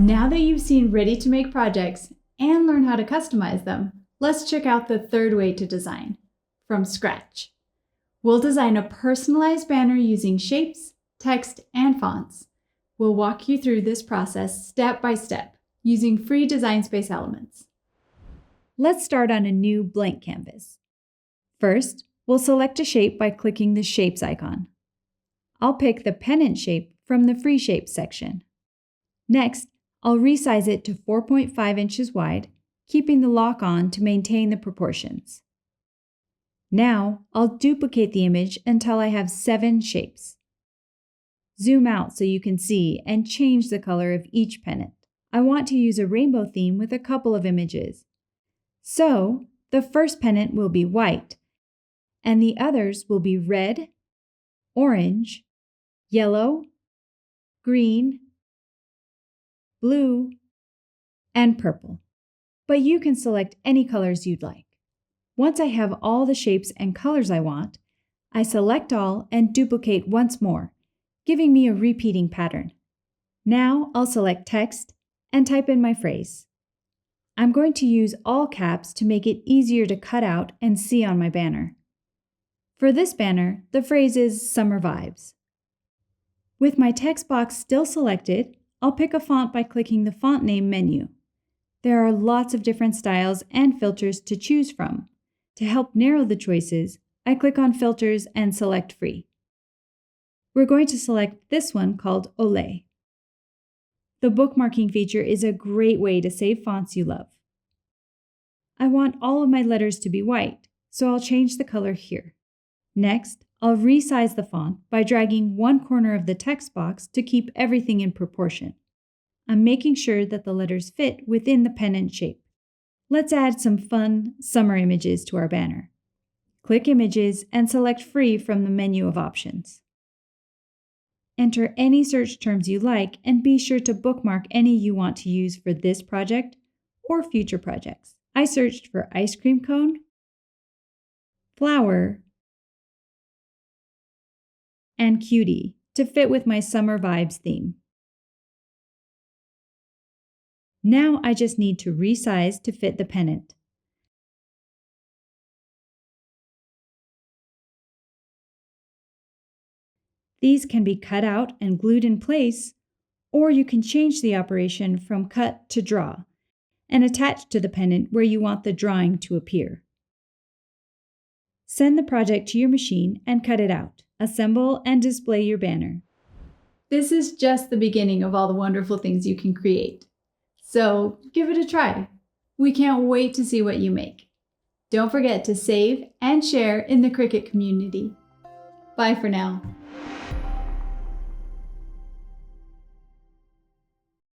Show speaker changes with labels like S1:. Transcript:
S1: Now that you've seen ready-to-make projects and learned how to customize them, let's check out the third way to design, from scratch. We'll design a personalized banner using shapes, text, and fonts. We'll walk you through this process step by step, using free design space elements. Let's start on a new blank canvas. First, we'll select a shape by clicking the Shapes icon. I'll pick the pennant shape from the Free Shapes section. Next, I'll resize it to 4.5 inches wide, keeping the lock on to maintain the proportions. Now, I'll duplicate the image until I have 7 shapes. Zoom out so you can see and change the color of each pennant. I want to use a rainbow theme with a couple of images. So, the first pennant will be white, and the others will be red, orange, yellow, green, blue, and purple. But you can select any colors you'd like. Once I have all the shapes and colors I want, I select all and duplicate once more, giving me a repeating pattern. Now I'll select text and type in my phrase. I'm going to use all caps to make it easier to cut out and see on my banner. For this banner, the phrase is Summer Vibes. With my text box still selected, I'll pick a font by clicking the Font Name menu. There are lots of different styles and filters to choose from. To help narrow the choices, I click on Filters and select Free. We're going to select this one called Olé. The bookmarking feature is a great way to save fonts you love. I want all of my letters to be white, so I'll change the color here. Next, I'll resize the font by dragging one corner of the text box to keep everything in proportion. I'm making sure that the letters fit within the pennant shape. Let's add some fun summer images to our banner. Click Images and select Free from the menu of options. Enter any search terms you like and be sure to bookmark any you want to use for this project or future projects. I searched for ice cream cone, flower, and cutie to fit with my Summer Vibes theme. Now I just need to resize to fit the pennant. These can be cut out and glued in place, or you can change the operation from cut to draw and attach to the pennant where you want the drawing to appear. Send the project to your machine and cut it out. Assemble and display your banner. This is just the beginning of all the wonderful things you can create. So give it a try. We can't wait to see what you make. Don't forget to save and share in the Cricut community. Bye for now.